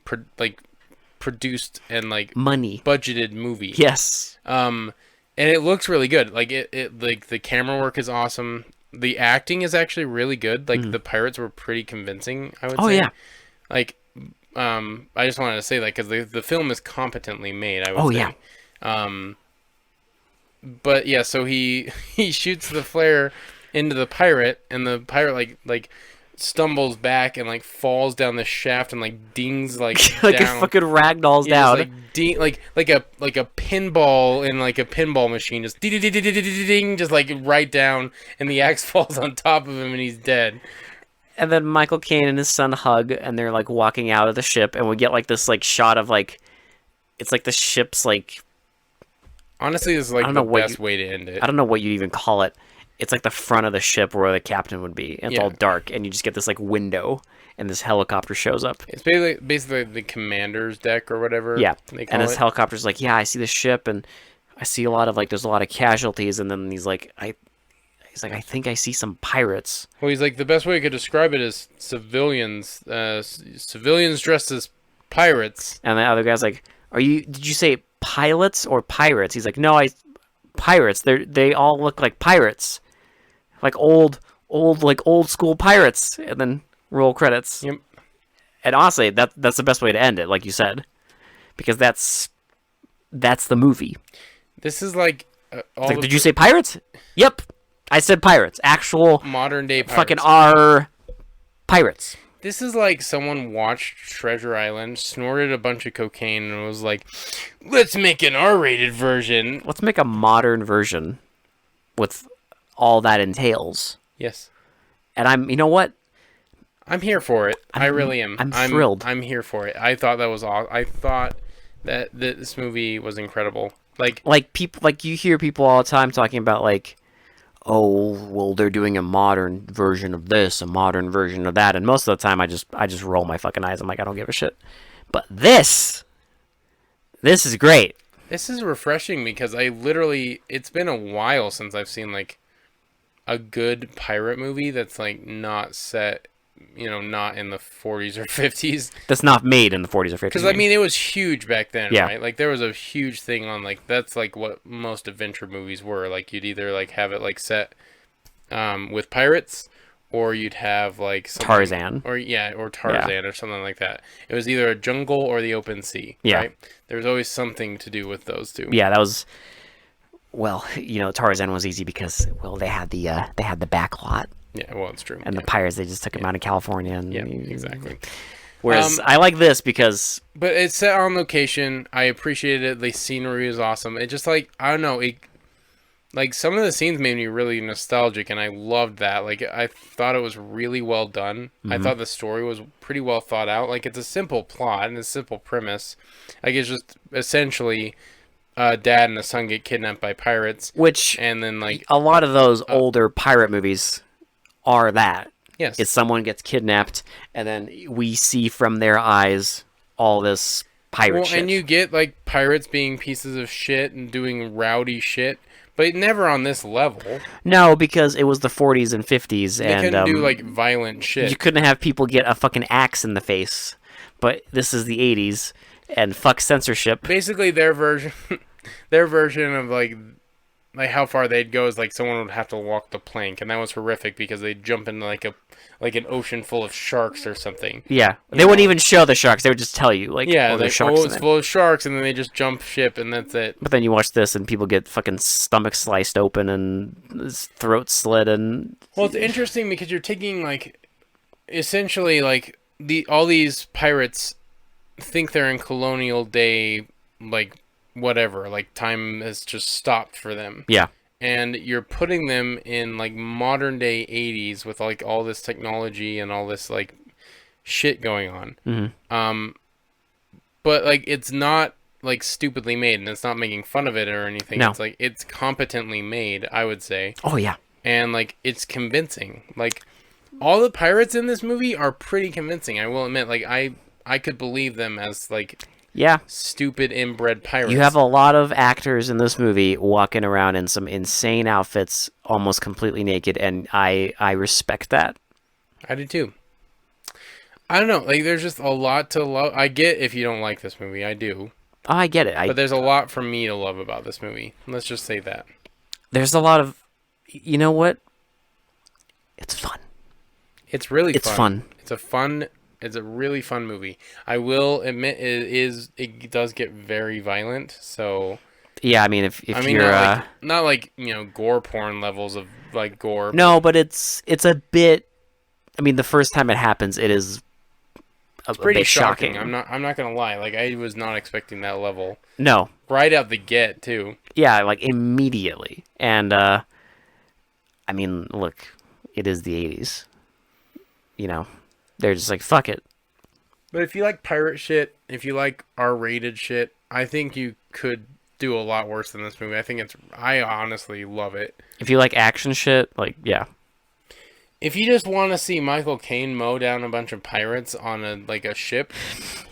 produced and like Money. budgeted movie. Yes. And it looks really good. Like it like the camera work is awesome. The acting is actually really good. Like the pirates were pretty convincing, I would Oh, say. yeah. Like I just wanted to say that cuz the film is competently made, I would Oh, say. yeah. But yeah, so he shoots the flare into the pirate, and the pirate like stumbles back and like falls down the shaft and like dings like like down. it fucking ragdolls Yeah, down. just, like a pinball in like a pinball machine, just ding, ding, ding, ding, ding, ding, just like right down, and the axe falls on top of him, and he's dead. And then Michael Caine and his son hug, and they're like walking out of the ship, and we get like this like shot of like, it's like the ship's like, Honestly, this is like the best way to end it. I don't know what you'd even call it. It's like the front of the ship where the captain would be. And it's all dark, and you just get this like window, and this helicopter shows up. It's basically the commander's deck or whatever. Yeah, they call and this it. helicopter's like, yeah, I see the ship, and I see a lot of like, there's a lot of casualties, and then he's like, I think I see some pirates. Well, he's like, the best way I could describe it is civilians, civilians dressed as pirates. And the other guy's like, did you say pilots or pirates? He's like, no, pirates. They all look like pirates. Like old school pirates. And then roll credits. Yep. And honestly, that's the best way to end it, like you said. Because that's the movie. This is like all It's like, did you say pirates? Yep. I said pirates. Actual modern day pirates. fucking R pirates. This is like someone watched Treasure Island, snorted a bunch of cocaine, and was like, let's make an R-rated version. Let's make a modern version with all that entails. Yes. And you know what? I'm here for it. I really am. I'm thrilled. I'm here for it. I thought that was all. I thought that this movie was incredible. Like people, like you hear people all the time talking about like, oh, well, they're doing a modern version of this, a modern version of that, and most of the time I just roll my fucking eyes. I'm like, I don't give a shit. But this is great. This is refreshing because it's been a while since I've seen like a good pirate movie that's like not set, not in the 40s or 50s. That's not made in the 40s or 50s. Because I mean, it was huge back then, Yeah. right? Like there was a huge thing on like that's like what most adventure movies were. Like you'd either like have it like set with pirates, or you'd have like Tarzan. or Tarzan or something like that. It was either a jungle or the open sea. Yeah. Right? There was always something to do with those two. Yeah, that was. Well, Tarzan was easy because they had the back lot, Yeah, well, it's true. and yeah. the pirates they just took him out of California. And, Yeah, exactly. Whereas I like this because But it's set on location. I appreciated it. The scenery is awesome. It just like I don't know. Like some of the scenes made me really nostalgic, and I loved that. Like I thought it was really well done. I thought the story was pretty well thought out. Like it's a simple plot and a simple premise. Like it's just essentially a dad and a son get kidnapped by pirates, which and then like a lot of those older pirate movies are that. yes, Is someone gets kidnapped, and then we see from their eyes all this pirate shit. and you get like pirates being pieces of shit and doing rowdy shit. But never on this level. No, because it was the 40s and 50s, They and couldn't do like violent shit. you couldn't have people get a fucking axe in the face. But this is the 80s, and fuck censorship. Basically, their version their version of like how far they'd go is like someone would have to walk the plank, and that was horrific because they'd jump into like an ocean full of sharks or something. Yeah, You they wouldn't know? even show the sharks. They would just tell you, like, Yeah, oh, there's like sharks in it's it. full of sharks, and then they just jump ship, and that's it. But then you watch this, and people get fucking stomach sliced open and his throat slit, and Well, it's interesting because you're taking like essentially like all these pirates think they're in colonial day, like whatever, like time has just stopped for them. yeah, And you're putting them in like modern day 80s with like all this technology and all this like shit going on. But like it's not like stupidly made, and it's not making fun of it or anything. No. It's like it's competently made, I would say. oh yeah, And like it's convincing. Like all the pirates in this movie are pretty convincing, I will admit. Like I could believe them as like yeah. stupid inbred pirates. You have a lot of actors in this movie walking around in some insane outfits, almost completely naked, and I respect that. I do too. I don't know. Like there's just a lot to love. I get if you don't like this movie. I do. Oh, I get it. But there's a lot for me to love about this movie. Let's just say that. There's a lot of, you know what? It's fun. It's really It's fun. It's a really fun movie. I will admit it does get very violent. So Yeah, I mean, if I mean you're not like, you know, gore porn levels of like gore. no, but it's a bit. I mean, the first time it happens, it is a Pretty bit shocking. shocking. I'm not gonna lie. Like I was not expecting that level No, right out the get too. yeah, like immediately, and I mean, look, it is the '80s. You know, they're just like fuck it. But if you like pirate shit, if you like R-rated shit, I think you could do a lot worse than this movie. I honestly love it. If you like action shit, like yeah, If you just want to see Michael Caine mow down a bunch of pirates on a ship,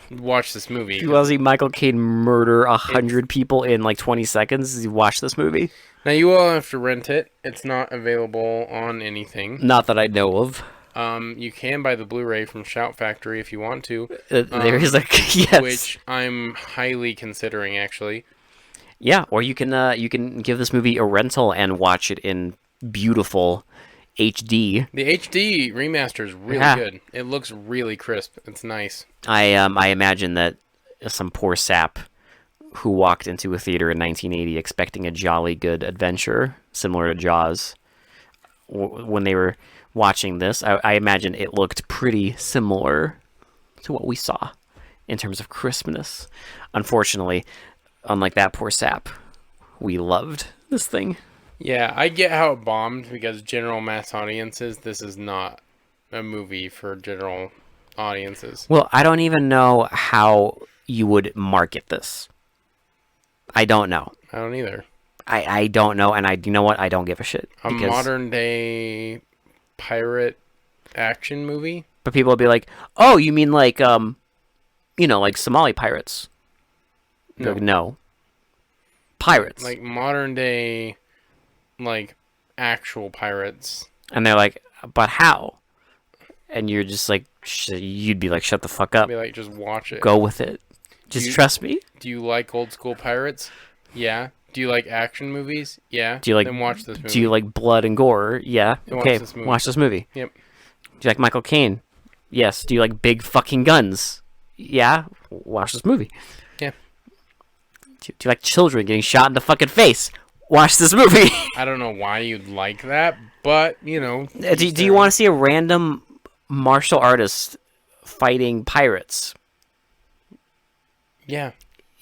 watch this movie. if you want to see Michael Caine murder 100 people in like 20 seconds, you watch this movie. Now you will have to rent it. It's not available on anything. Not that I know of. You can buy the Blu-ray from Shout Factory if you want to. There is like yes, Which I'm highly considering actually. yeah, or you can give this movie a rental and watch it in beautiful HD. The HD remaster is really Yeah. good. It looks really crisp. It's nice. I imagine that some poor sap who walked into a theater in 1980 expecting a jolly good adventure similar to Jaws, when they were watching this, I imagine it looked pretty similar to what we saw in terms of crispness. Unfortunately, unlike that poor sap, we loved this thing. Yeah, I get how it bombed because general mass audiences, this is not a movie for general audiences. Well, I don't even know how you would market this. I don't know. I don't either. I don't know, and you know what? I don't give a shit. A modern day pirate action movie? But people will be like, "Oh, you mean like like Somali pirates?" No. Like, no. Pirates. Like modern day, like actual pirates. And they're like, "But how?" And you're just like, you'd be like, "Shut the fuck up. Be like, just watch it. Go with it. Just trust me." Do you like old school pirates? Yeah. Do you like action movies? Yeah. Do you like? Then watch this movie. Do you like blood and gore? Yeah. Then Okay. watch this movie. Watch this movie. Yep. Do you like Michael Caine? Yes. Do you like big fucking guns? Yeah. Watch this movie. Yeah. Do you like children getting shot in the fucking face? Watch this movie. I don't know why you'd like that, but you know. Do you want to see a random martial artist fighting pirates Yeah.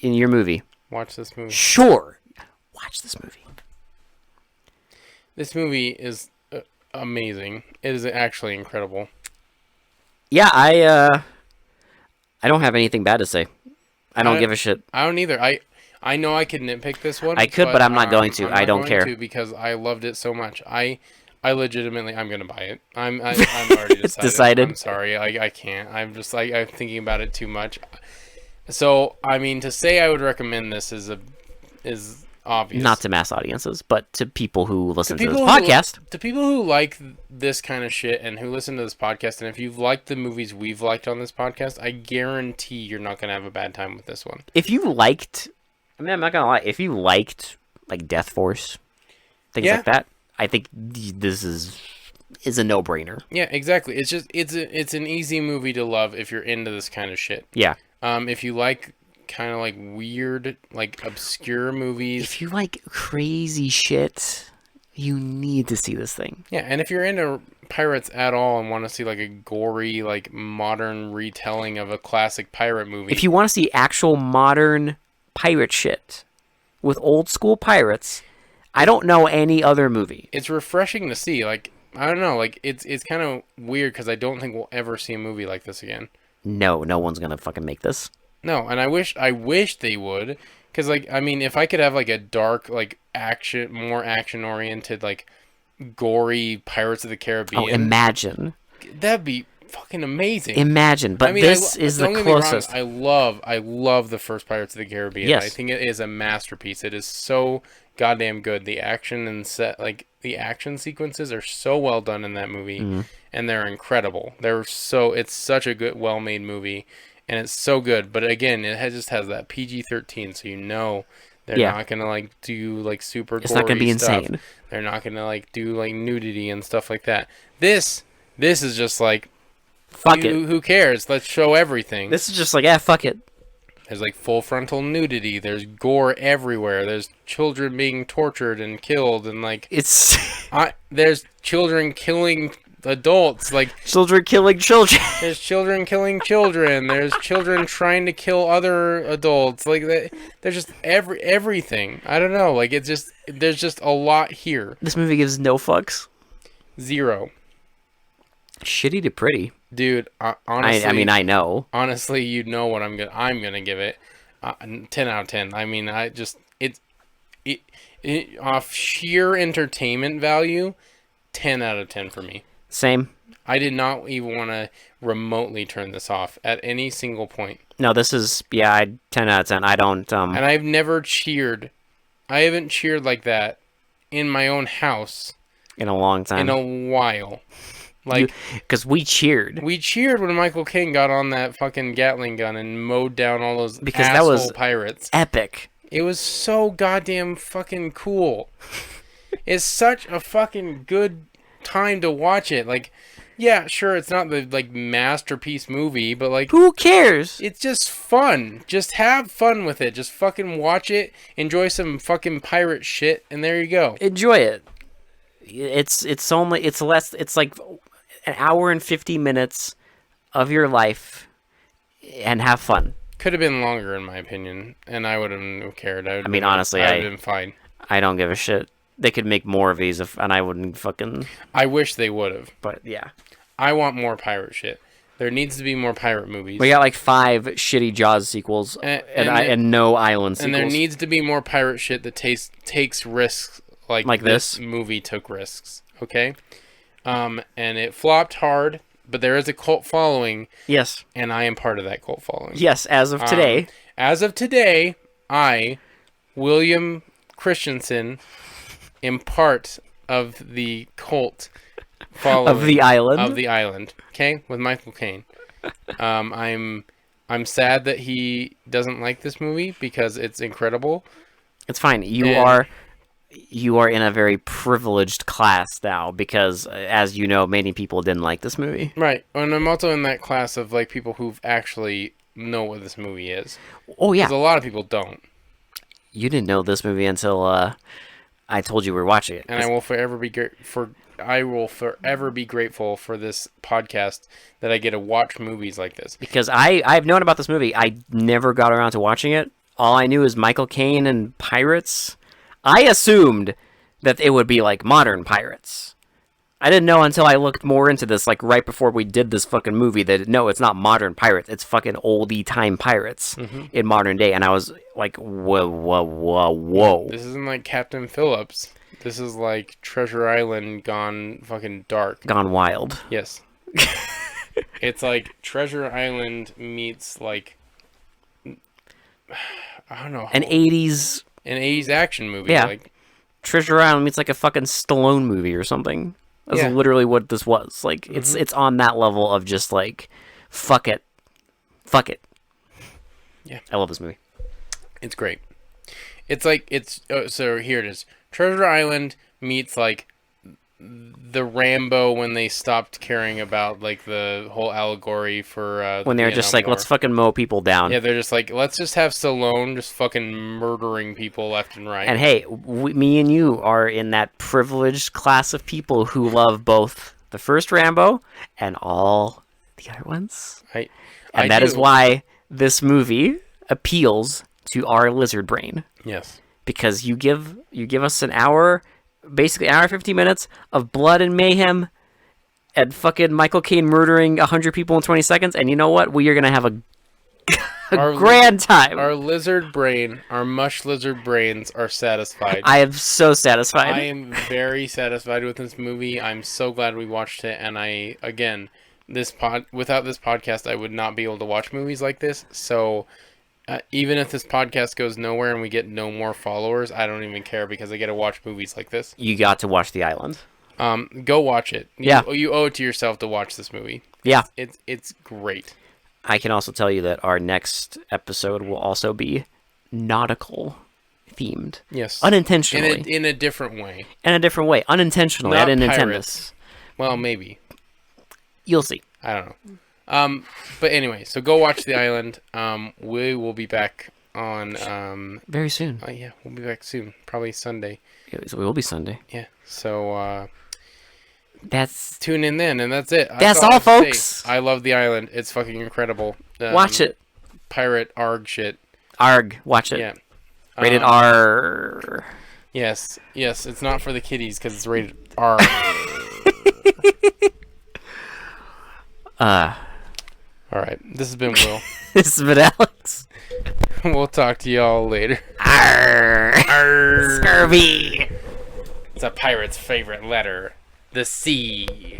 in your movie? Watch this movie. Sure. Watch this movie. This movie is amazing. It is actually incredible. Yeah, I don't have anything bad to say. I don't give a shit. I don't either. I know I could nitpick this one. I could, but I'm not going to. I'm I not don't going care. to because I loved it so much. I legitimately, I'm gonna buy it. I'm already decided. It's decided. I'm sorry. I can't. I'm just like I'm thinking about it too much. So I mean, to say I would recommend this is obvious. Not to mass audiences, but to people who listen to this people podcast. To people who like this kind of shit and who listen to this podcast, and if you've liked the movies we've liked on this podcast, I guarantee you're not gonna have a bad time with this one. If you liked I mean, I'm not gonna lie. If you liked like Death Force, things Yeah. like that, I think this is a no-brainer. Yeah, exactly. It's just it's an easy movie to love if you're into this kind of shit. Yeah. If you like kind of like weird, like obscure movies. If you like crazy shit, you need to see this thing. Yeah, and if you're into pirates at all and want to see like a gory, like modern retelling of a classic pirate movie. If you want to see actual modern pirate shit with old school pirates, I don't know any other movie. It's refreshing to see. Like, I don't know, like it's kind of weird because I don't think we'll ever see a movie like this again. No one's gonna fucking make this. No, and I wish they would, because like I mean, if I could have like a dark, like more action oriented, like gory Pirates of the Caribbean, Oh, imagine. that'd be fucking amazing. Imagine, but I mean, this is the don't get me wrong, closest. I love the first Pirates of the Caribbean. Yes. I think it is a masterpiece. It is so goddamn good. The action and the action sequences are so well done in that movie, Mm-hmm. and they're incredible. It's such a good, well-made movie, and it's so good. But again, just has that PG-13, so you know they're Yeah. not gonna like do like super. It's not gonna gory be stuff. insane. They're not gonna like do like nudity and stuff like that. This is just like. Fuck it. Who cares? Let's show everything. This is just like, fuck it. There's like full frontal nudity. There's gore everywhere. There's children being tortured and killed, and like It's there's children killing adults. Like children killing children. there's children killing children. There's children trying to kill other adults. Like there's just everything. I don't know. Like there's just a lot here. This movie gives no fucks. 0. Shitty to pretty. Dude, honestly, I mean, I know. honestly, you know what I'm gonna give it. 10 out of 10. I mean, it off sheer entertainment value, 10 out of 10 for me. Same. I did not even want to remotely turn this off at any single point. No, this is 10 out of 10. I don't And I've never cheered. I haven't cheered like that in my own house in a long time. in a while. Like because we cheered. we cheered when Michael Caine got on that fucking Gatling gun and mowed down all those Because that asshole was pirates. Epic. It was so goddamn fucking cool. It's such a fucking good time to watch it. Like, yeah, sure, it's not the like masterpiece movie, but like Who cares? it's just fun. Just have fun with it. Just fucking watch it, enjoy some fucking pirate shit, and there you go. Enjoy it. It's like an hour and 50 minutes of your life and have fun. Could have been longer in my opinion, and I wouldn't have cared. Honestly, I would have been fine. I don't give a shit. They could make more of these and I wouldn't fucking... I wish they would have. But yeah. I want more pirate shit. There needs to be more pirate movies. We got like 5 shitty Jaws sequels and no Island sequels. And there needs to be more pirate shit that takes risks like this movie took risks. Okay? And it flopped hard, but there is a cult following. Yes. And I am part of that cult following. Yes, as of today. As of today, I, William Christensen, am part of the cult following Of the island. Of the island. Okay, with Michael Caine. I'm sad that he doesn't like this movie because it's incredible. It's fine. You are in a very privileged class now because, as you know, many people didn't like this movie. Right, and I'm also in that class of like people who actually know what this movie is. Oh yeah, because a lot of people don't. You didn't know this movie until I told you we were watching it. And I will forever be grateful for this podcast that I get to watch movies like this. Because I've known about this movie. I never got around to watching it. All I knew is Michael Caine and pirates. I assumed that it would be like modern pirates. I didn't know until I looked more into this, like right before we did this fucking movie, that no, it's not modern pirates. It's fucking oldie time pirates in modern day. And I was like, whoa. This isn't like Captain Phillips. This is like Treasure Island gone fucking dark. Gone wild. Yes. It's like Treasure Island meets like, I don't know. An 80s action movie. Yeah. Like, Treasure Island meets like a fucking Stallone movie or something. That's literally what this was. Like, it's on that level of just like, fuck it. Yeah. I love this movie. It's great. It's like so here it is. Treasure Island meets like the Rambo when they stopped caring about like the whole allegory for When the they're just Vietnam like, War. let's fucking mow people down. Yeah, they're just like, let's just have Stallone just fucking murdering people left and right. And hey, me and you are in that privileged class of people who love both the first Rambo and all the other ones. And that is why this movie appeals to our lizard brain. Yes. Because you give us an hour, basically an hour and 15 minutes of blood and mayhem and fucking Michael Caine murdering 100 people in 20 seconds, and you know what? We are going to have a grand time. Our lizard brain, our mush lizard brains are satisfied. I am so satisfied. I am very satisfied with this movie. I'm so glad we watched it, and without this podcast, I would not be able to watch movies like this, so... even if this podcast goes nowhere and we get no more followers, I don't even care because I get to watch movies like this. You got to watch The Island. Go watch it. Yeah. You owe it to yourself to watch this movie. Yeah. It's great. I can also tell you that our next episode will also be nautical themed. Yes. Unintentionally. In a different way. In a different way. Unintentionally. Not I didn't intend pirates. this. Well, maybe. You'll see. I don't know. But anyway, so go watch The Island. We will be back on very soon. Yeah, we'll be back soon. Probably Sunday. It will be Sunday. Yeah. So that's tune in then, and that's it. That's all, folks. I love The Island. It's fucking incredible. Watch it. Pirate arg shit. Arg. Watch it. Yeah. Rated R. Yes. It's not for the kiddies because it's rated R. All right. This has been Will. This has been Alex. We'll talk to y'all later. Arr. Arr. Scurvy. It's a pirate's favorite letter. The C.